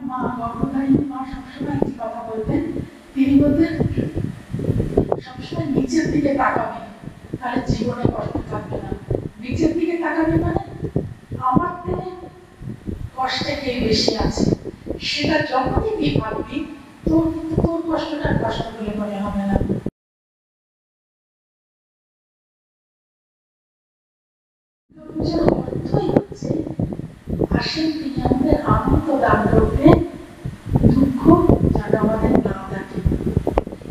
মা গর্ভধারিণী মা সবসময় একটি কথা বলতেন, তিনি বলতেন সবসময় নিচের দিকে তাকাবি, তাহলে জীবনে কষ্ট থাকবে না। নিচের দিকে তাকাবি মানে আমার থেকে কষ্টে কে বেশি আছে সেটা যখনই তুই ভাববি, তোর কিন্তু তোর কষ্টটা কষ্ট বলে মনে হবে না। পূজার অর্থই হচ্ছে আসেন তিনি আমাদের আনন্দ দান করবে, দুঃখ যেন আমাদের না থাকে।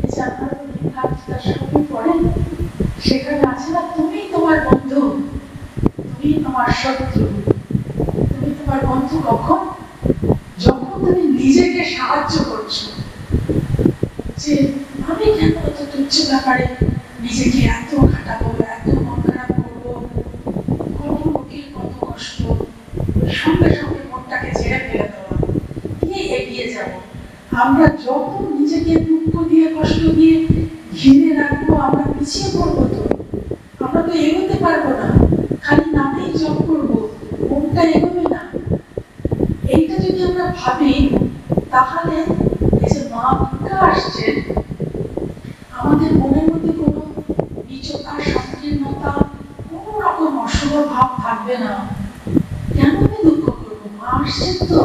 এই যে আপনারা গীতার সবই পড়েন, সেখানে আছে না, তুমি তোমার বন্ধু, তুমি তোমার শত্রু। তুমি তোমার বন্ধু কখন? যখন তুমি নিজেকে সাহায্য করছো, যে আমি কেন এত তুচ্ছ ব্যাপারে নিজেকে এত খাটাবো, এত মন খারাপ করবো, কত লোকের কত কষ্ট, সঙ্গে সঙ্গে মনটাকে ছেড়ে ফেলে দেওয়া, দিয়ে এগিয়ে যাব। আমরা যত নিজেকে দুঃখ দিয়ে কষ্ট দিয়ে ঘিরে রাখবো, আমরা পিছিয়ে পড়বো, তো আমরা তো এগোতে পারবো না, খালি নামেই জপ করবো, মনটা এগোবে না। এইটা যদি আমরা ভাবি, তাহলে এই যে মা দুর্গা আসছেন, আমাদের মনের মধ্যে কোনো নিচতা, সংকীর্ণতা, কোনো রকম অশুভ ভাব থাকবে না। কেন আমি দুঃখ করবো? মা আসছেন তো।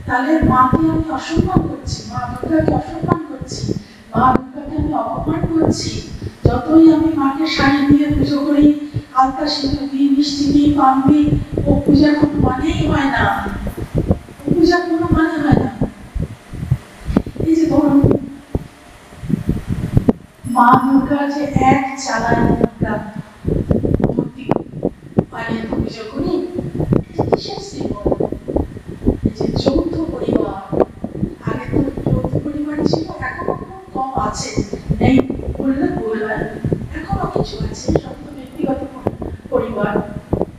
তাহলে মাকে আমি অসম্মান করছি, মা দুর্গাকে অসম্মান করছি, মা দুর্গাকে আমি অপমান করছি। যতই আমি মাকে শাড়ি দিয়ে পুজো করি, আলতা সিঁদুর দিই, মিষ্টি দিই, পান দিই, ও পূজার কোনো মানেই হয় না। পূজার কোনো মানে হয় না। এই যে ধরুন মা দুর্গা যে এক চালায় দুর্গা মূর্তি বানিয়ে পুজো করি, কিসের সিম্বল? এই যে যৌথ পরিবার। আগে তো যৌথ পরিবার ছিল, এখনো খুব কম আছে, নেই বললে ভুল হয়, এখনো কিছু আছে, সব তো ব্যক্তিগত পরিবার।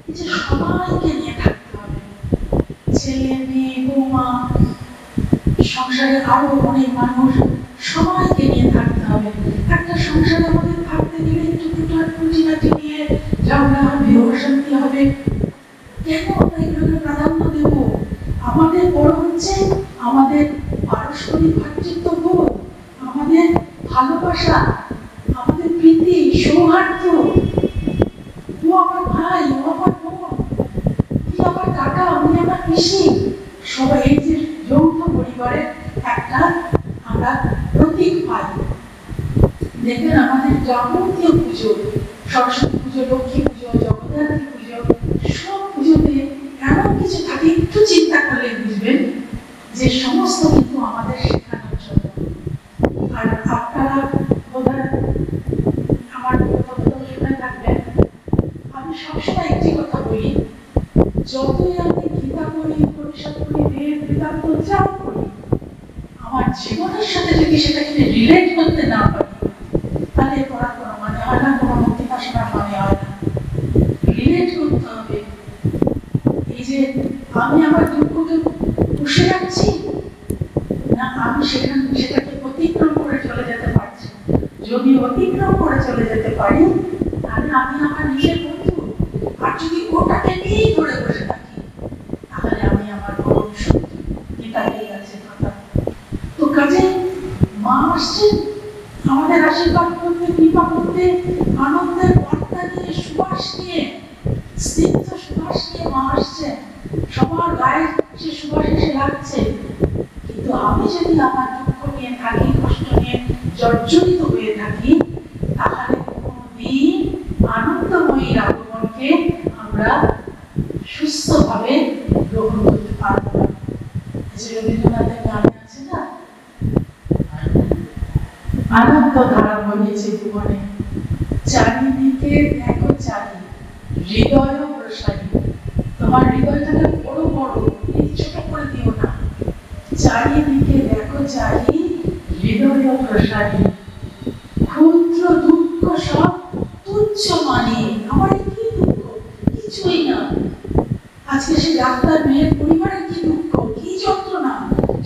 এই যে সবাইকে নিয়ে থাকতে হবে, ছেলে মেয়ে বৌমা, সংসারে আরো অনেক মানুষ, সবাইকে নিয়ে থাকতে হবে। একটা সংসারে আমাদের থাকতে গেলে একটু টুকটাক খুঁটিনাটি নিয়ে ঝগড়া হবে, অশান্তি হবে। কেন আমরা এগুলোকে প্রাধান্য দেব? আমাদের বড় হচ্ছে আমাদের পারস্পরিক ভ্রাতৃত্ববোধ, আমাদের ভালোবাসা, আমাদের প্রীতি, সৌহার্দ্য। ও আমার ভাই, ও আমার বোন, তুই আমার কাকা, আমি আমার পিসি, সবাই এই যে যৌথ পরিবারের একটা আমরা প্রতীক পাই। দেখবেন আমাদের যাবতীয় পুজো, সরস্বতী পুজো, লক্ষ্মী পুজো, জগদ্ধাত্রী পুজো, সব পুজোতে এমন কিছু থাকে, একটু চিন্তা করলে বুঝবেন যে সমস্ত কিন্তু আমাদের শেখানোর জন্য। আর আপনারা বোধহয় আমার কথা শুনে থাকবেন, আমি সবসময় একটি কথা বলি, যতই আমি গীতা পড়ি, উপনিষদ পড়ি, বেদ বেদান্ত যা পড়ি, আমার জীবনের সাথে যদি সেটাকে রিলেট করতে না পারি, তাহলে পড়ার কোনো মানে হয় না, কোনো বক্তৃতা শোনার মানে হয় না। রিলেট করতে হবে। এই যে আমি আমার দুঃখকে পুষে রাখছি, না আমি সেটাকে অতিক্রম করে চলে যেতে পারছি। যদি অতিক্রম করে চলে যেতে পারি, তাহলে আমি আমার নিজের বন্ধু। আর যদি ওটাকে নিয়েই ধরে বসে থাকি, তাহলে আমি আমার পরম শত্রু। গীতাতেই আছে কথা। তো কাজে মা আসছেন আমাদের আশীর্বাদ করতে, কৃপা করতে, আনন্দের বার্তা নিয়ে, সুবাস নিয়ে, স্নিগ্ধ সুবাস নিয়ে মা আসছেন। সবার গায়ে সে সুবাস এসে লাগছে। কিন্তু আমি যদি আমার দুঃখ নিয়ে থাকি, কষ্ট নিয়ে জর্জরিত হয়ে থাকি, তাহলে কোনদিন আনন্দময়ী আগমনকে আমরা সুস্থভাবে গ্রহণ করতে পারবো না। যে রবীন্দ্রনাথের গানে আছে না, আনন্দ ধারা বহিয়েছে ভুবনে, চারিদিকে দেখো চারি, হৃদয় প্রসারী। তোমার হৃদয়টাকে বড় বড়, ছোট করে দিও না। চারিদিকে দেখো চারি, হৃদয় প্রসারী। ক্ষুদ্র দুঃখ সব তুচ্ছ মানে, আমার কি দুঃখ? কিছুই না। আজকে সে ডাক্তার মেয়ের পরিবারের কি দুঃখ, কি যন্ত্রণা।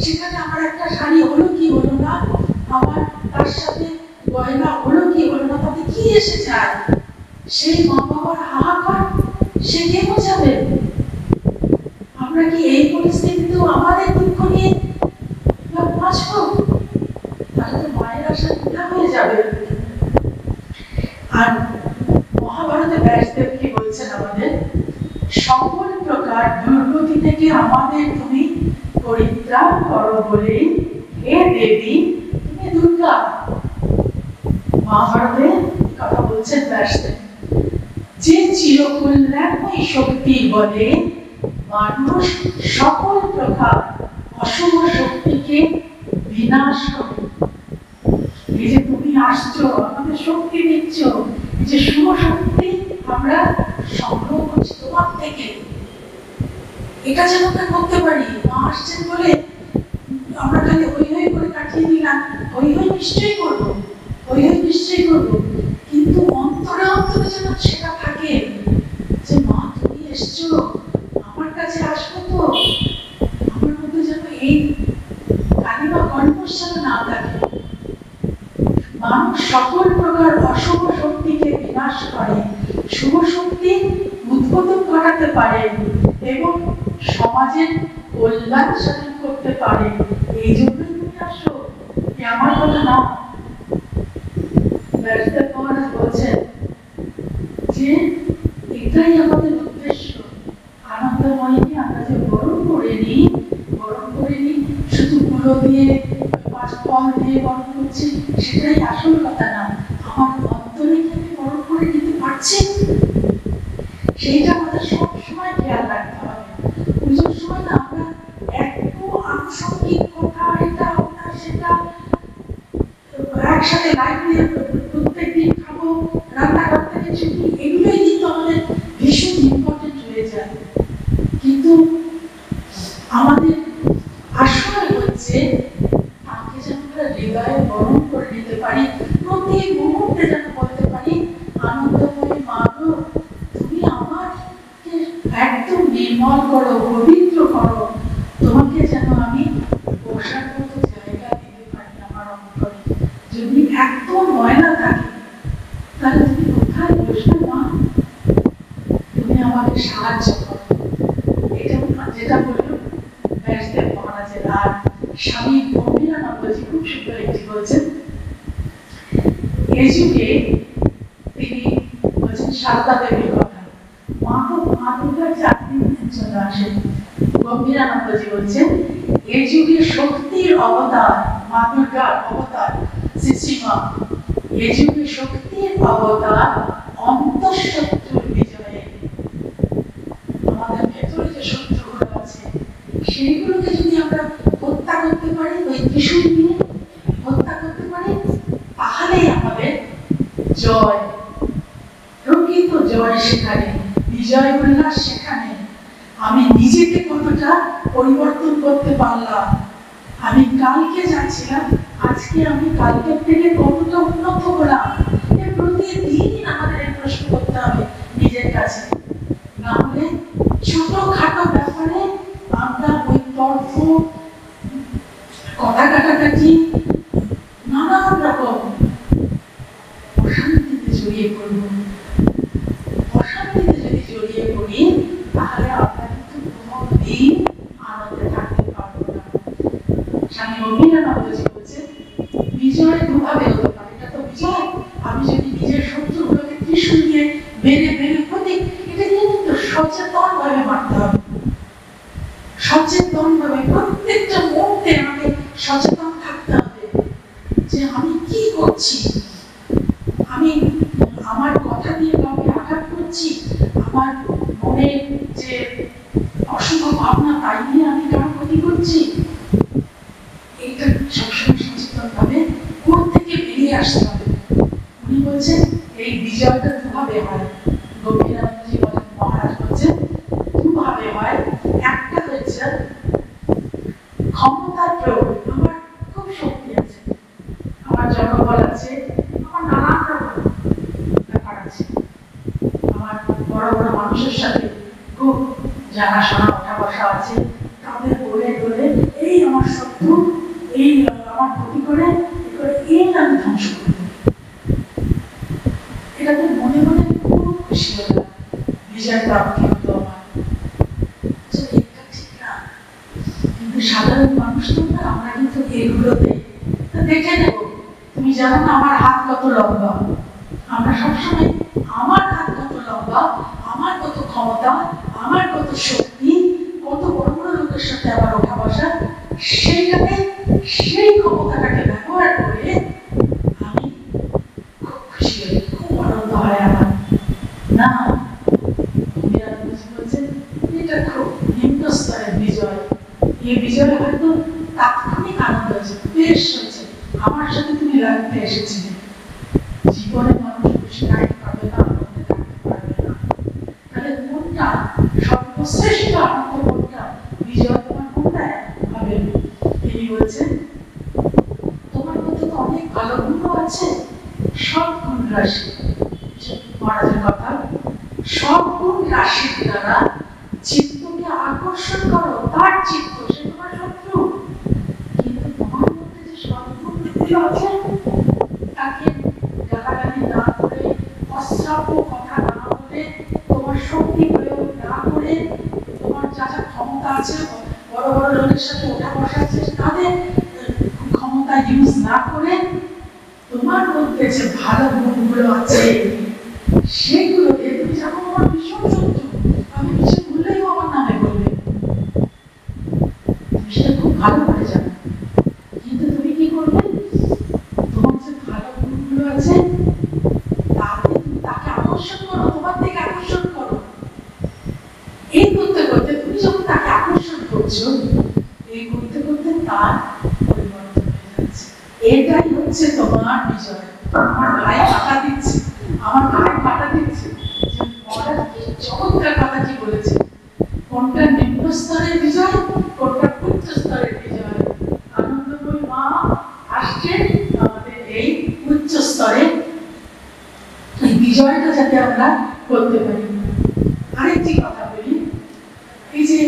সেখানে আমার একটা শাড়ি হলো কি হলো না, আমার তার সাথে গয়না হলো কি হলো না, তাতে কি এসে যায়? সেই মা বাবার হাহাকার সে কে বোঝাবে? আমরা কি এই পরিস্থিতিতেও আমাদের যাবে। আর মহাভারতে ব্যাসদেব কি বলছেন আমাদের, সকল প্রকার দুর্গতি থেকে আমাদের তুমি পরিত্রাণ করো বলে হে দেবী তুমি দুর্গা। মহাভারতে কথা বলছেন ব্যাসদেব, যে চিরকল্যাণময়ী শক্তি বলে মানুষ সকল প্রকার অশুভ শক্তিকে বিনাশ করে। এই যে তুমি আসছো, আমাদের শক্তি দিচ্ছ, এই যে শুভ শক্তি আমরা সংগ্রহ করছি তোমার থেকে, এটা যেন আমরা করতে পারি। মা আসছেন বলে আমরা খালি হই হই করে কাটিয়ে দিলাম, হই হই নিশ্চয়ই করবো, হই হই নিশ্চয়ই করবো, কিন্তু অন্তরে অন্তরে যেন সেটা থাকে যে মা তুমি এসছো, আমার কাছে আসবো তো, আমার মধ্যে যেন এই কালিমা কর্মশ যেন না থাকে। মানুষ সকল প্রকার অশুভ শক্তিকে বিনাশ করে, শুভ শক্তি উদ্বোধন ঘটাতে পারে এবং সমাজের কল্যাণ সাধন করতে পারে। এই জন্যই তুমি আসো, আমার কথা না। ব্যাসদেব মহারাজ বলছেন যে এটাই আমাদের উদ্দেশ্য। আনন্দময়ীকে আমরা যে বরণ করে নিই, শুধু গুলো দিয়ে ফল দিয়ে বরণ করছি, সেটাই আসল কথা না। আমার অন্তরে কি আমি বরণ করে নিতে পারছি, সেইটা আমাদের সবসময় খেয়াল রাখতে হবে। পুজোর সময় না আমরা এত আনুষঙ্গিক কথা, এটা ওটা সেটা একসাথে লাইন দিয়ে প্রত্যেকদিন খাবো, রান্না করতে কিছু, এগুলোই কিন্তু আমাদের ভীষণ ইম্পর্টেন্ট হয়ে যায়। কিন্তু আমাদের আসল হচ্ছে তাকে যেন আমরা হৃদয়ে বরণ করে নিতে পারি, প্রতি মুহূর্তে যেন বলতে পারি আনন্দময়ী মাগো তুমি আমাকে একদম নির্মল করো, পবিত্র করো, তোমাকে যেন আমি বসার মতো জায়গা দিতে পারি আমার অন্তরে। যদি একদম ময়লা থাকে তাহলে তুমি কোথায় বসবে মা, তুমি আমাকে সাহায্য করো। এটা যেটা বললো ব্যাসদেব মহারাজের। আর স্বামী গম্ভীরানন্দজি খুব সুন্দর একটি বলছেন, এই যুগে তিনি বলছেন সারদা দেবীর কথা, মা দুর্গার 4 দিনের জন্য আসেন। গম্ভীরানন্দজি বলছেন এই যুগে শক্তির অবতার, মা দুর্গার অবতার শ্রীমা, এই যুগে শক্তির অবতার অন্তঃশত্রুর বিজয়ে। আমাদের ভেতরে যে শত্রুগুলো আছে সেইগুলোকে যদি আমরা হত্যা করতে পারি, ওই ত্রিশূল দিয়ে হত্যা করতে পারি, তাহলেই আমাদের জয়, প্রকৃত জয় সেখানে, বিজয় উল্লাস সেখানে। আমি নিজেকে কতটা পরিবর্তন করতে পারলাম, আমি কালকে যাচ্ছিলাম, আজকে আমি কালকের থেকে কতটা উন্নত হলাম, প্রতিদিন আমাদের এই প্রশ্ন করতে হবে নিজের কাছে। না হলে ছোটখাটো ব্যাপারে আমরা ওই তর্ক, কথা কাটাকাটি, নানান রকম অশান্তিতে জড়িয়ে পড়ব। অশান্তিতে যদি জড়িয়ে পড়ি তাহলে আমরা কিন্তু কোনোদিন আনন্দে থাকতে পারবো না। স্বামী গম্ভীরানন্দজি বলছেন বিজয় দুভাবে হতে পারে। এটা তো বিজয়, আমি যদি নিজের শত্রুগুলোকে ত্রিশূল দিয়ে মেরে মেরে প্রতি, এটা দিয়ে কিন্তু সচেতন ভাবে মারতে হবে। সচেতন ভাবে প্রত্যেকটা মুহূর্তে আমাকে সচেতন থাকতে হবে যে আমি কি করছি, আমি আমার কথা দিয়ে কাউকে আঘাত করছি, আমার মনে যে অশুভ ভাবনা তাই নিয়ে আমি কারো ক্ষতি করছি। এইটা সবসময় সচেতন ভাবে কোন থেকে বেরিয়ে আসতে হবে। উনি বলছেন এই বিজয়টা দুভাবে হয়। গম্ভীরানন্দজি মহারাজ বলছেন দুভাবে হয়। একটা হচ্ছে ক্ষমতার প্রয়োগ, আমার খুব শক্তি আছে, আমার জনবল আছে, আমার নানান রকম ব্যাপার আছে, আমার বড় বড় মানুষের সাথে খুব জানাশোনা ওঠা বসা আছে, তাদের বলে বলে এই আমার শত্রু, এই আমার ক্ষতি করে এই আমি ধ্বংস করব। এটাতে মনে মনে খুব খুশি হলাম, বিজয় প্রাপ্তি হতো আমার। এটা ঠিক না, কিন্তু সাধারণ মানুষ তো না, আমরা কিন্তু এগুলোতে দেখে নেব তুমি জানো না আমার হাত কত লম্বা, আমরা সবসময় আমার হাত কত লম্বা, আমার কত ক্ষমতা, আমার কত শক্তি, কত বড় বড় লোকের সাথে আমার ওঠা বসা, সেইটাকে সেই ক্ষমতাটাকে ব্যবহার করে আমি খুব খুশি হই, খুব আনন্দ হয় আমার। না, বলছেন এটা খুব নিম্ন স্তরের বিজয়। এই বিজয় হয়তো তাৎক্ষণিক আনন্দ হয়েছে, বেশ হয়েছে, আমার সাথে তুমি লাগতে এসেছিলে। জীবনে মানুষ খুশি থাকতে পারবে না, আনন্দে থাকতে পারবে না। তাহলে কোনটা সর্বশ্রেষ্ঠ আনন্দ, কোনটা বিজয় তোমার, কোনটা হবে? তিনি বলছেন তোমার মধ্যে তো অনেক ভালো গুণ আছে, সব গুণ রাশি। মহারাজের কথা, সব গুণ রাশির দ্বারা চিত্তকে আকর্ষণ করো, তার চিত্ত সে তোমার শত্রু। কিন্তু তোমার মধ্যে যে সব গুণগুলো আছে তাকে গালাগালি না করে, অশ্রাব্য কথা না বলে, তোমার শক্তি প্রয়োগ না করে, তোমার যা যা ক্ষমতা আছে, বড় বড় লোকের সাথে ওঠা বসা আছে, তাদের ক্ষমতা ইউজ না করে তোমার মধ্যে যে ভালো গুণগুলো আছে সেগুলোকে তুমি জানো আমার ভীষণ শত্রু, আমি কিছু বললেই আমার নামে বলবে, সেটা খুব ভালো করে জানো। কিন্তু তুমি কি করবে? তোমার যে ভালো গুণগুলো আছে তাকে আকর্ষণ করো, তোমার দিকে আকর্ষণ করো। এই করতে করতে তুমি যখন তাকে আকর্ষণ করছো, এই করতে করতে তার পরিবর্তন হয়ে যাচ্ছে। এটাই হচ্ছে তোমার বিজয়। আমার গায়ে পাটা দিচ্ছে, আমার গায়ে পাটা দিচ্ছে যে মহারাজ কি চমৎকার কথাটি বলেছে। কোনটা নিম্ন স্তরের বিজয়, কোনটা উচ্চ স্তরের বিজয়। আনন্দময়ী মা আসছেন আমাদের এই উচ্চ স্তরে, এই বিজয়টা যাতে আমরা করতে পারি। আরেকটি কথা বলি, এই যে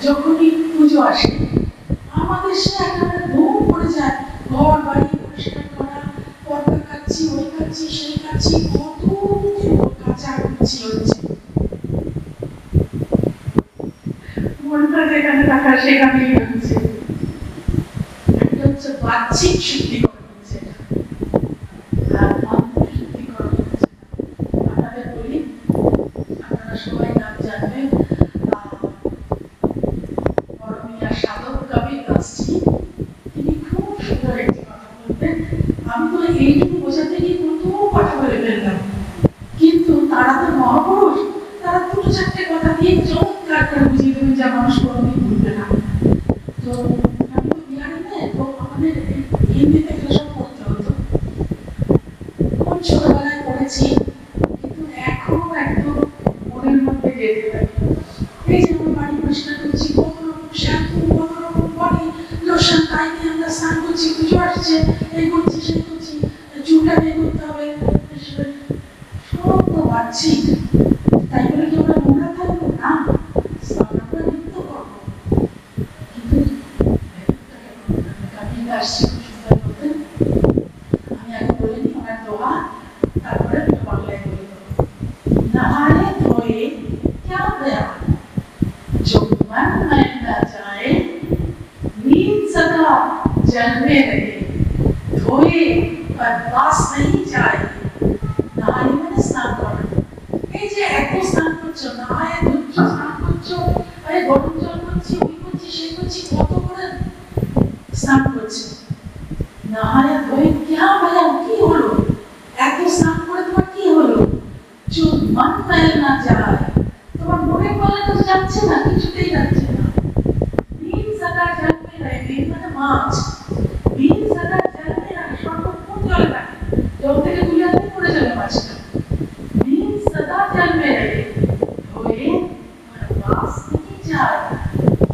যখনই পুজো আসে আমাদের সে একেবারে ধুম পড়ে যায়, ঘর বাড়ি পরিষ্কার করা, পর্দা কাচ্ছি, ওই কাচ্ছি, সেই কাচ্ছি, কত কাচাকুচি হচ্ছে। মনটা যেখানে রাখা সেখানেই হচ্ছে। একটা হচ্ছে বাহ্যিক শুদ্ধিকরণ হচ্ছে, আর আন্তরিক শুদ্ধিকরণ হচ্ছে। আপনাদের বলি, আপনারা সবাই নাম জানবেন, বড়মিয়া সাধক কবির দাসজি, তিনি খুব সুন্দর একটি কথা বলতেন। আমি তো এইটুকু বোঝাতে গিয়ে কত কথা বলে ফেললাম, কিন্তু তারা তো মহাপুরুষ, তারা দুটো চারটে কথা দিয়ে চমৎকার করে বুঝিয়ে দেবেন যা মানুষ কোনোদিন ভুলবে না। তো আমি তো বিহারি মেয়ে, তো আমাদের হিন্দিতে এগুলো সব পড়তে হতো, খুব ছোটবেলায় পড়েছি, কিন্তু এখনো একদম মনের মধ্যে গেঁথে থাকে। এই যে আমরা বাড়ি পরিষ্কার করছি, কত রকম শ্যাম্পু, কত রকম বডি লোশন, তাই নিয়ে আমরা স্নান করছি, পুজো আসছে, এই করছি সেই করছি, চুলটা বের করতে হবে, সব তো বাহ্যিক। তাই বলে কি আমরা নোংরা থাকবো? না, স্নান আমরা নিত্য করবো। কিন্তু কবির দাসজি খুব সুন্দর বলতেন, আমি আগে বলে নিই আমার দোয়া, তারপরে বাংলায় বলে দেবো। नहाए धोए क्या बयान, जो मन में न जाए नींद सदा जल में रहे, धोए पर बास नहीं जाए। नहाए मैंने स्नान करा, এই যে এত স্নান করছো, নহায় ধুচ্ছ, স্নান করছো, আরে গরম জল করছি, ওই করছি, সেই করছি, কত করে স্নান করছি। নহায় ধোয়ে क्या बयान, কি হলো? এত স্নান করে তোমার কি হলো? जो मन मैल ना जाए, তোমার মনে বলে তো যাচ্ছে না, কিছুতেই যাচ্ছে না। नींद सदा जल में रहे, नींद মানে মাছ, नींद सदा जल में रहे, সর্বক্ষণ জলে থাকে, জল থেকে তুলে আনলে পড়ে যাবে মাছটা। नींद सदा जल में रहे, ধোয়ে মানে বাস नहीं जाए,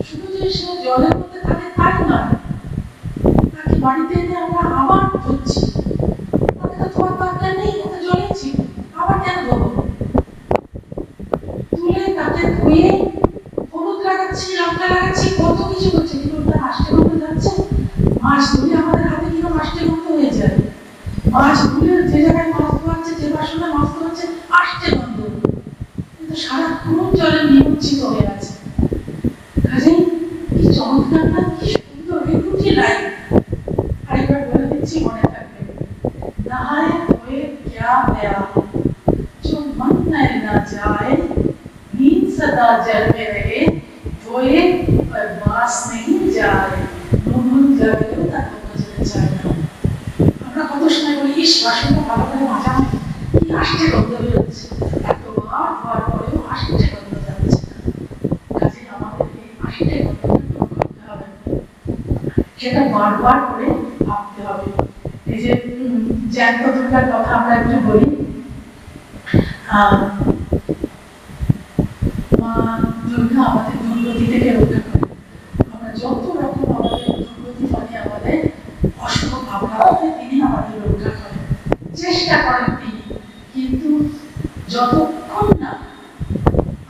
শুধু যে সে জলের মধ্যে থাকে তাই নয়, তাকে বাড়িতে এনে আমরা আবার ধুচ্ছি, তাকে তো তোমার দরকার নেই, ওটা জলেই ছিল, আবার কেন ধোবো? তুলে তাকে ধুয়ে হলুদ লাগাচ্ছি, লঙ্কা লাগাচ্ছি, কত কিছু করছি, কিন্তু ওটা আষ্টে গন্ধ যাচ্ছে। মাছ ধুলে আমাদের হাতে কিরকম আষ্টে গন্ধ হয়ে যায়, মাছ ধুলে যে জায়গায় মাছ ধোয়াচ্ছে, যে বাসনে মাছ ধোয়াচ্ছে, আষ্টে গন্ধ, কিন্তু সারাক্ষণ জলে নিমজ্জিত হয়ে আছে। কাজেই কি চমৎকার না, কি সুন্দর, এই দুটি লাইন আরেকবার বলে দিচ্ছি, মনে থাকবে। गया जो मन में न जाए नींद सदा जल में रहे सोए पर बास नहीं जाए নুন জাগলেও তাকে বোঝাতে চায় না। আমরা কত সময় বলি ইস বাসনটা ভালো করে মাজা কি আষ্টে গন্ধ বেরোচ্ছে, এতবার ধোয়ার পরেও আষ্টে গন্ধ যাচ্ছে না। কাজে আমাদের এই আষ্টে গন্ধটা করতে হবে, সেটা বারবার করে ভাবতে হবে। এই যে জ্যান্ত দুর্গার কথা আমরা একটু বলি, মা দুর্গা আমাদের দুর্গতি থেকে রক্ষা করে। আমরা যত রকম আমাদের দুর্গতি মানে আমাদের অশুভ ভাবনা তিনি আমাদের রক্ষা করেন, চেষ্টা করেন তিনি। কিন্তু যতক্ষণ না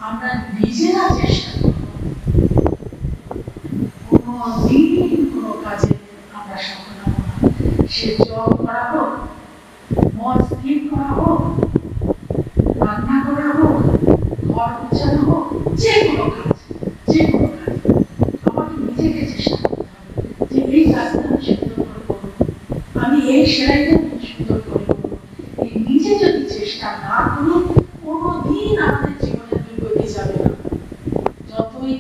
আমরা নিজেরা চেষ্টা করব কোনদিন কোনো কাজে আমরা সফল হব না। সে জব করা হোক, মন স্থির করা হোক, রান্না করা হোক, ঘর গোছানো হোক, যে কোনো কাজ আমাকে নিজেকে চেষ্টা করতে হবে যে এই কাজটা আমি সুন্দর করে করবো, আমি এই সেলাইটা সুন্দর করে করবো। এই নিজে যদি চেষ্টা না করি কোনোদিন আমাদের জীবনে দুর্গতি যাবে না। যতই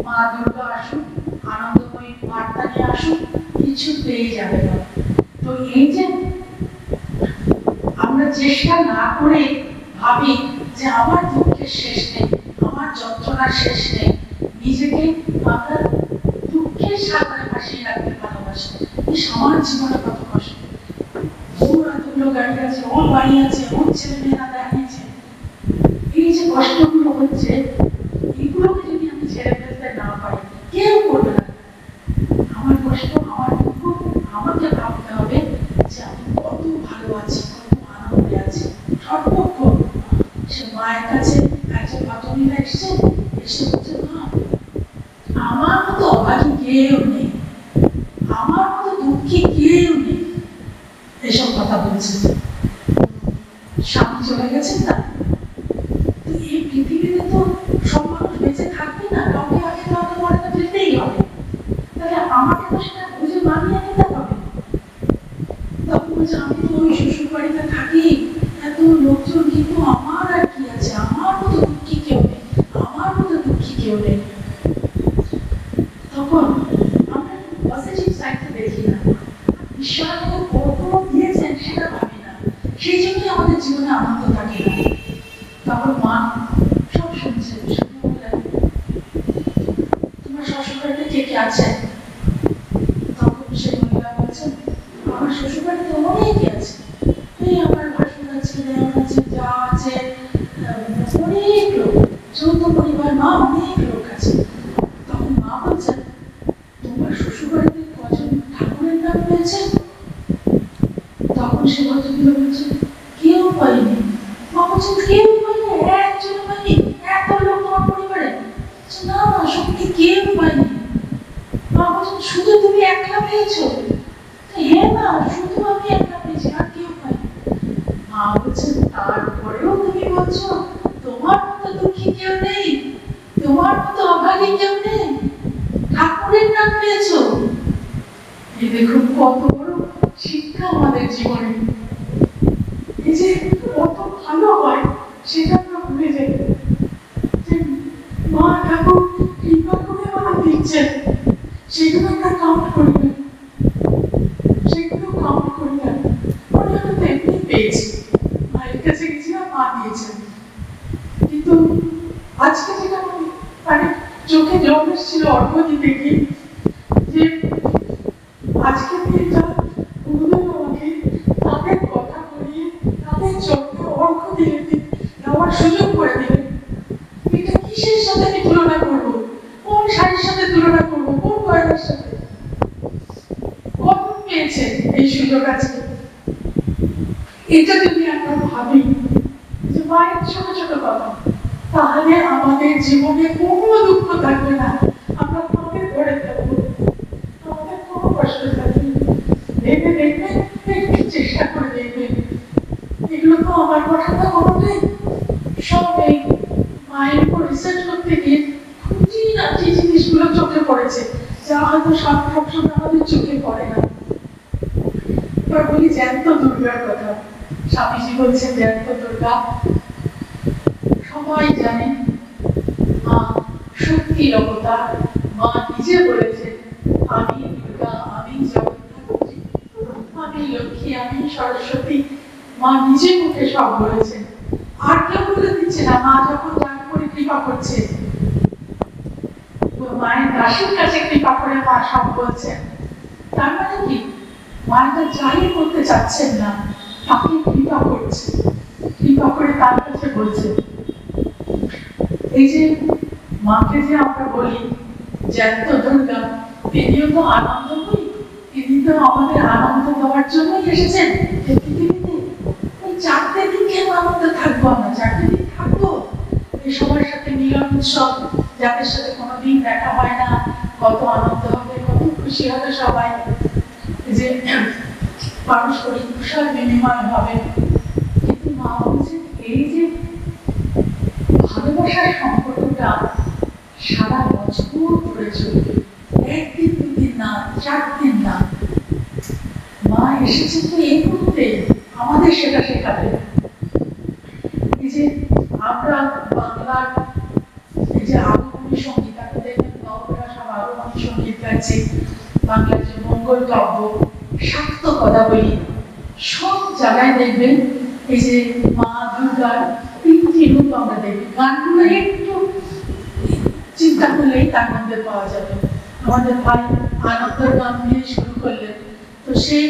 মা দুর্গা আসুক, আনন্দময়ী বার্তা নিয়ে আসুক, কিছু পেয়ে যাবে না। তো এই যে আমরা চেষ্টা না করে ভাবি যে আমার দুঃখের শেষ নেই, আমার যন্ত্রণার শেষ নেই, নিজেকে আমরা দুঃখের সাগরে ভাসিয়ে রাখতে ভালোবাসি। আমার জীবনে কত কষ্ট, ওর এতগুলো গাড়ি আছে, ওর বাড়ি আছে, ওর ছেলে মেয়েরা দাঁড়িয়েছে, এই যে কষ্টগুলো হচ্ছে এগুলোকে যদি আমি ছেড়ে ফেলতে না পারি কেউ করবে না। আমার কষ্ট, আমার দুঃখ আমাকে ভাবতে হবে যে আমি কত ভালো আছি, কত আনন্দে আছি। সর্বক্ষণ সে মায়ের কাছে একজন ভদ্রমহিলা এসছে, এসে বলছে মা আমার মতো অভাগী কেউ নেই, আমার মতো দুঃখী কেউ নেই, এসব কথা বলছে। স্বামী চলে গেছেন না, তো এই পৃথিবীতে তো সব মানুষ বেঁচে থাকবে না, কাউকে আগে কাউকে মরে তো যেতেই হবে, তাহলে আমাকে তো সেটা বুঝে মানিয়ে নিতে হবে। তখন বলছে আমি তো ওই শ্বশুর বাড়িতে থাকি, এত লোকজন, কিন্তু আমার আর কি আছে, আমার মতো দুঃখী কেউ নেই, আমার মতো দুঃখী কেউ নেই। তখন আমরা পজিটিভ সাইডটা দেখি না, ঈশ্বর আমাদের কত দিয়েছেন সেটা ভাবি না, সেই জন্যই আমাদের জীবনে আনন্দ থাকে না। তখন মা সব শুনছেন, তোমার শ্বশুর বাড়িতে কে কে আছে? তখন সেই মহিলা বলছেন আমার শ্বশুর বাড়িতে অনেকে আছে, এই আমার ভাসুর আছে, দেওয়ার আছে, যা আছে, অনেক লোক, যৌথ পরিবার, মা অনেক লোক আছে। তখন মা বলছেন তোমার শ্বশুর বাড়িতে কজন ঠাকুরের নাম পেয়েছে? তখন সে ভদ্রমহিলা বলছেন কেউ পাইনি। মা বলছেন কেউ পাইনি, একজন পাইনি, এত লোক তোমার পরিবারে? না না সত্যি কেউ পাইনি। মা বলছেন শুধু তুমি একলা পেয়েছো? হ্যাঁ না শুধু আমি একলা পেয়েছি, আর কেউ পাইনি। মা বলছেন তারপরেও তুমি বলছো তোমার মতো দুঃখী কেউ নেই, তোমার মতো অভাগী কেউ নেই, ঠাকুরের নাম পেয়েছো? এই দেখুন কত বড় শিক্ষা আমাদের জীবনে। এই যে কত ভালো হয় সেটা আমরা ভুলে যাই, যে মা ঠাকুর কৃপা করে আমাদের দিচ্ছেন, সেগুলো আমরা কাউন্ট করি না, সেগুলো কাউন্ট করি না। মনে হয় তো এমনি পেয়েছি, মায়ের কাছে গেছিলাম, মা দিয়েছেন। কিন্তু আজকে যেটা মানে চোখে জল এসেছিল অর্ঘ দিতে গিয়ে, যে আজকের দিনটা গুরুদেব আমাকে তাদের কথা বলিয়ে তাদের চোখে অর্ঘ দিলে দেওয়ার সুযোগ করে দিলেন। এটা কিসের সাথে আমি তুলনা করবো, কোন শাড়ির সাথে তুলনা করবো, কোন গয়নার সাথে? কখন পেয়েছে এই সুযোগ আজকে? এটা যদি আমরা ভাবি যে মায়ের ছোট ছোট কথা, তাহলে আমাদের জীবনে কোনো দুঃখ থাকবে না, আমরা মাকে ধরে থাকবো, আমাদের কোনো কষ্ট থাকবে না। ভেবে দেখবেন, একটু চেষ্টা করে দেখবেন, এগুলো তো আমার কথা না কোনোটাই, সব এই মায়ের উপর রিসার্চ করতে গিয়ে খুঁটিনাটি জিনিসগুলো চোখে পড়েছে, যা হয়তো সবসময় আমাদের চোখে পড়ে না। এবার বলি জ্যান্ত দুর্গার কথা। স্বামীজি বলছেন জয়ন্ত দুর্গা সবাই জানেন মা শক্তির অবতার। মা নিজে বলেছেন আমি দুর্গা, আমি জগদ্ধাত্রী, আমি লক্ষ্মী, আমি সরস্বতী। মা নিজে মুখে সব বলেছেন, আর কেউ বলে দিচ্ছে না। মা যখন যার করে কৃপা করছে, মায়ের দাসীর কাছে কৃপা করে মা সব বলছেন। তার মানে কি মায়েরা যাই করতে চাচ্ছেন না তাকে কৃপা করছে, কৃপা করে তার কাছে বলছে। এই যে মাকে যে আমরা বলি জ্যান্ত দুর্গা, তিনিও তো আনন্দময়ী, তিনি তো আমাদের আনন্দ দেওয়ার জন্যই এসেছেন পৃথিবীতে। ওই 4 দিন কেন আনন্দ থাকবো? আমরা 4 দিন থাকবো এই সবার সাথে মিলন উৎসব, যাদের সাথে কোনোদিন দেখা হয় না, কত আনন্দ হবে, কত খুশি হবে সবাই, যে পারস্পরিক কুশল বিনিময় হবে। কিন্তু মা বলছেন এই যে ভালোবাসার সম্পর্কটা সারা বছর ধরে চলবে, 1 দিন 2 দিন না, 4 দিন না। মা এসেছে তো এই মুহূর্তে আমাদের সেটা শেখাতে। এই যে আমরা বাংলার এই যে আগমনী সঙ্গীত, আপনি দেখবেন বাউলরা সব আগমনী সঙ্গীত গাইছে, বাংলার যে মঙ্গল কাব্য, শাক্ত পদাবলী, সব জায়গায় দেখবেন এই যে মা দুর্গার 3টি রূপ আমরা দেখি। গানগুলো একটু চিন্তা করলেই তার মধ্যে পাওয়া যাবে। আমাদের ভাই আনন্দের গান দিয়ে শুরু করলেন, তো সেই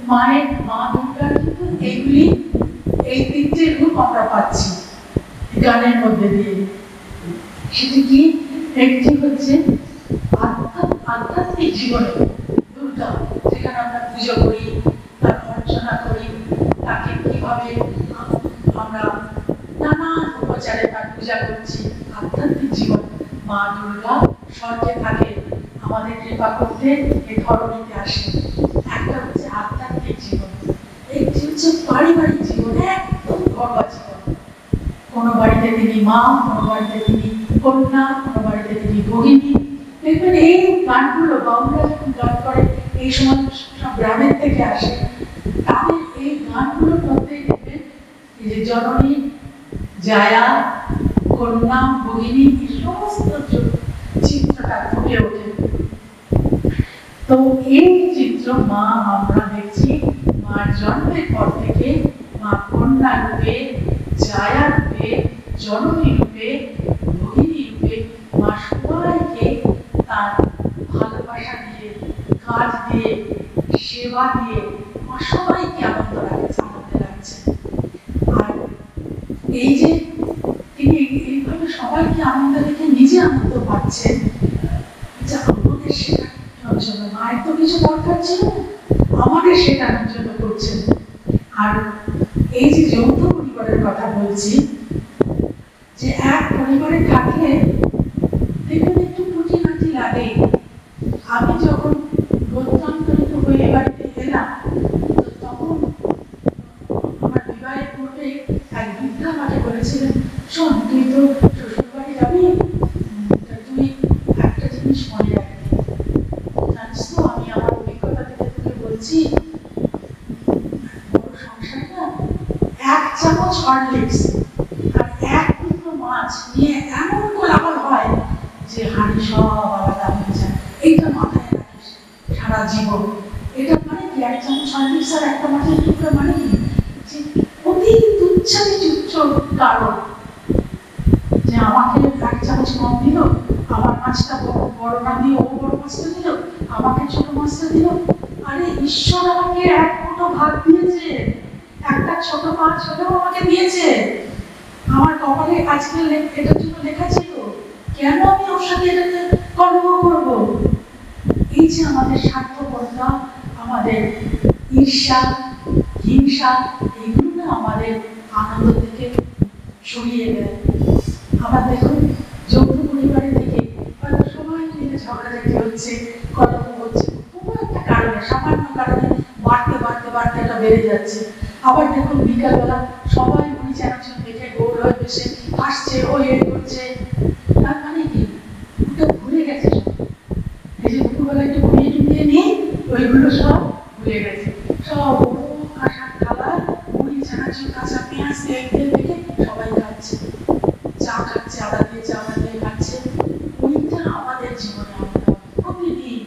মায়ের মা দুর্গার কিন্তু এইগুলি, এই 3টে রূপ আমরা পাচ্ছি গানের মধ্যে দিয়ে। সেটি কি? একটি হচ্ছে আধ্যাত্মিক জীবনে দুর্গা, যেখানে আমরা পুজো করি, তার অর্চনা করি, তাকে কিভাবে আমরা নানান উপচারে তার পূজা করছি। আধ্যাত্মিক জীবন, মা দুর্গা স্বর্গে থাকে আমাদের কৃপা করতে, এই ধরনীতে আসে। একটা হচ্ছে আধ্যাত্মিক জীবন, একটি হচ্ছে পারিবারিক জীবন, একদম ঘরোয়া জীবন। কোনো বাড়িতে তিনি মা, কোনো বাড়িতে তিনি কন্যা, কোনো বাড়িতে তিনি ভগিনী। দেখবেন এই গানগুলো বাউলরা যখন গান করে, এই সময় সব গ্রামের থেকে আসে, তাদের এই গানগুলোর মধ্যে দেখবেন এই যে জননী, জায়া, কন্যা, ভগিনী, এই সমস্ত চিত্রটা ফুটে ওঠে। তো এই চিত্র মা আমরা দেখছি মার জন্মের পর থেকে। মা কন্যা রূপে, জায়া রূপে, জননী রূপে, ভগিনী রূপে মা সবাইকে তার ভালোবাসা দিয়ে, কাজ দিয়ে, সেবা দিয়ে মা সবাইকে আনন্দ রাখছে। আর এই যে তিনি এইভাবে সবাইকে আনন্দ রেখে নিজে আনন্দ পাচ্ছেন, যা আমাদের শেখানোর জন্য। মায়ের তো কিছু দরকার ছিল না, আমাদের শেখানোর জন্য করছেন। আর এই যে যৌথ পরিবারের কথা বলছি, যে এক পরিবারে থাকলে দেখবেন একটু খুঁটিনাটি লাগে। আমি যখন প্রত্যান্তরিত হয়ে বাড়িতে এলাম, তখন আমার বিবাহের পূর্বে এক বৃদ্ধা আমাকে বলেছিলেন, শোন তুই তো শ্বশুর বাড়ি যাবি, তুই একটা জিনিস মনে রাখবি, জানিস তো আমি আমার অভিজ্ঞতা থেকে তোকে বলছি, বড় সংসার না, 1 চামচ হরলিক্স আর 1 টুকরো মাছ নিয়ে এমন কোলাহল হয় যে হাঁড়ি সব আলাদা হয়ে যায়। এইটা মাথায় রাখিস সারা জীবন। এটা মানে কি? 1 চামচ হরলিক্স আর একটা মাছের টুকরো মানে কি? যে অতি তুচ্ছাতি তুচ্ছ কারণ, যে আমাকে 1 চামচ কম দিল, আমার মাছটা বড় না দিয়ে ও বড় মাছটা দিল, আমাকে ছোট মাছটা দিল। আরে ঈশ্বর আমাকে 1 মুঠো ভাত দিয়েছে, একটা ছোট মাছ হলেও আমাকে দিয়েছে। আমার কপালে আজকে এটার জন্য লেখা ছিল, কেন আমি ওর সাথে এটাকে কর্ম করব? এই যে আমাদের স্বার্থপরতা, আমাদের ঈর্ষা, হিংসা, এগুলো না আমাদের আনন্দ থেকে সরিয়ে দেয়। আবার দেখুন যৌথ পরিবারে থেকে হয়তো সবাই মিলে ঝগড়াঝাটি হচ্ছে, কলহ হচ্ছে, কোনো একটা কারণে, সামান্য কারণে বাড়তে বাড়তে বাড়তে এটা বেড়ে যাচ্ছে। আবার দেখুন বিকালবেলা সবাই মুড়ি চানাচুর দেখে গোল হয়ে বসে হাসছে, ও এ করছে। তার মানে কি? ওটা ভুলে গেছে সব। এই যে দুপুরবেলা একটু ঘুমিয়ে টুমিয়ে নিয়ে ওইগুলো সব ভুলে গেছে। সব কাঁসার থালা একজন কাঁচা পেঁয়াজ দেখে দেখে সবাই খাচ্ছে, চা খাচ্ছে, আদা দিয়ে চা বানিয়ে খাচ্ছে। ওইটা আমাদের জীবনে আনতে হবে প্রতিদিন।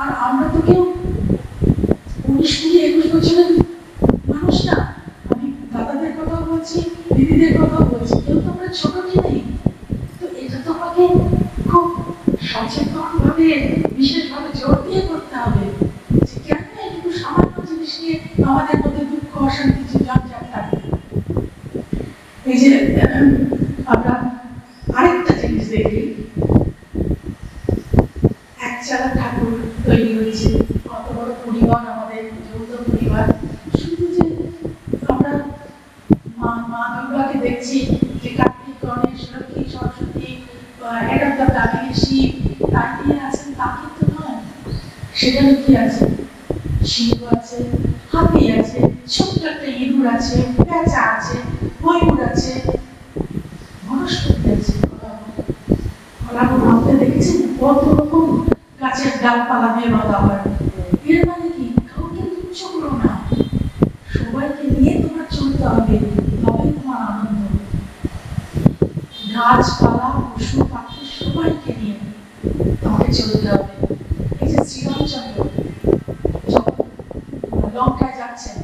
আর আমরা তো কেউ 19-20 বছরের মানুষ না। আমি দাদাদের কথা বলছি, দিদিদের কথা বলছি, কেউ তো আমরা ছোট কি নেই। তো এটা তো আমাকে খুব সচেতন ভাবে, বিশেষভাবে জোর দিয়ে করতে হবে যে কেন একটু সামান্য জিনিস নিয়ে আমাদের মধ্যে দুঃখ, অশান্তি, ঝঞ্ঝাট থাকে। এই যে আমরা আরেকটা জিনিস দেখি, একচালা ঠাকুর তৈরি হয়েছে, কত বড় পরিবার আমাদের, যৌথ পরিবার। শুধু যে আমরা মা দুর্গাকে দেখছি যে Kartik, Ganesh, Lakshmi, Saraswati, head of the family Shiva তার নিয়ে আছেন, তা কিন্তু নয়। সেখানে কি আছে? সিংহ আছে, হাতি আছে, ছোট্ট একটা ইঁদুর আছে, পেঁচা আছে, ময়ূর আছে, বনস্পতি আছে, কলাগুলো আপনি দেখেছেন কত রকম গাছের ডালপালা দিয়ে বাঁধা হয়। এর মানে কি? কাউকে তুচ্ছ করো না, সবাইকে নিয়ে তোমার চলতে হবে, তবেই তোমার আনন্দ। গাছপালা, পশু পাখি সবাইকে নিয়ে তোমাকে চলতে হবে। এই যে শ্রীরামচন্দ্র যখন লঙ্কায় যাচ্ছেন,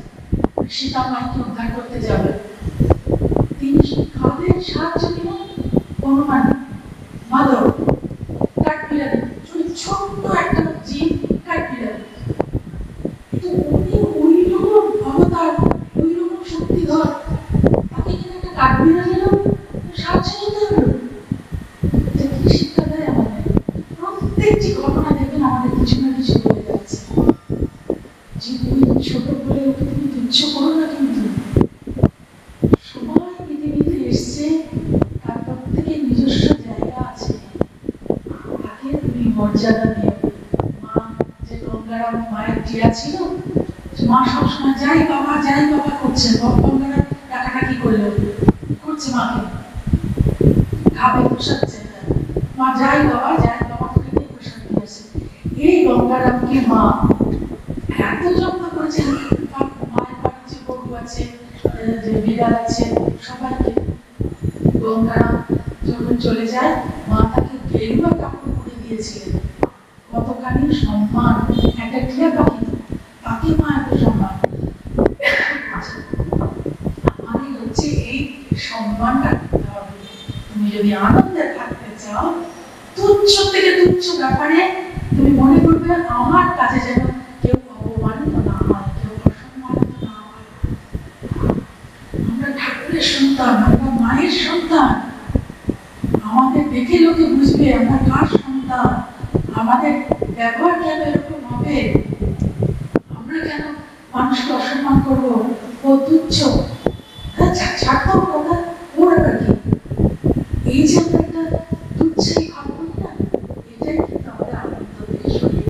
সীতা মাইকে উদ্ধার করতে যাবে, তিনি কাদের সাহায্য নিলেন? হনুমান, মাধব, কাঠবিড়ালি, ছোট্ট একটা জীব কাঠবিড়ালি। তো উনি ওই রকম অবতার, ওই রকম শক্তিধর, তাকে কিনা একটা কাঠবিড়ালিরও সাহায্য নিতে হলো। এটা কি শিক্ষা দেয় আমাদের? প্রত্যেকটি ঘটনা দেখবেন আমাদের কিছু না কিছু বলে যাচ্ছে যে তুমি ছোট বলে ওকে তুমি তুচ্ছ করো না। কিন্তু সবাই পৃথিবীতে এসছে, তার প্রত্যেকে নিজস্ব জায়গা আছে, তাকে তুমি মর্যাদা দিও। মা যে গঙ্গারাম মায়ের টিয়া ছিল, মা সবসময় যাই বাবা করছে, গঙ্গারাম ডাকাডাকি করলো করছে মাকে, খাবে প্রসাদ চেয়ে, মা যাই বাবা করে দিয়ে প্রসাদ দিয়েছে। এই গঙ্গারামকে মা এত যত্ন করেছেন, মায়ের বাড়ির যে গরু আছে, যে বিড়াল আছে, সবাইকে। গঙ্গারাম যখন চলে যায়, মা তাকে গেরুয়া কাপড় পরে দিয়েছিলেন। কতখানি সম্মান একটা টিয়া পাখি, তাকে মা এত সম্মান। মানে হচ্ছে এই সম্মানটা করতে হবে। তুমি যদি আনন্দে থাকতে চাও, তুচ্ছ থেকে তুচ্ছ ব্যাপারে তুমি মনে করবে আমার কাছে যেন কেউ অপমানিত না হয়, কেউ অসম্মানিত না হয়। আমরা ঠাকুরের সন্তান, আমরা মায়ের সন্তান। আমাদের দেখে লোকে বুঝবে আমরা কার সন্তান। আমাদের ব্যবহার কেন এরকম হবে? আমরা কেন মানুষকে অসম্মান করবো? ও তুচ্ছ, ছাড়তো কথা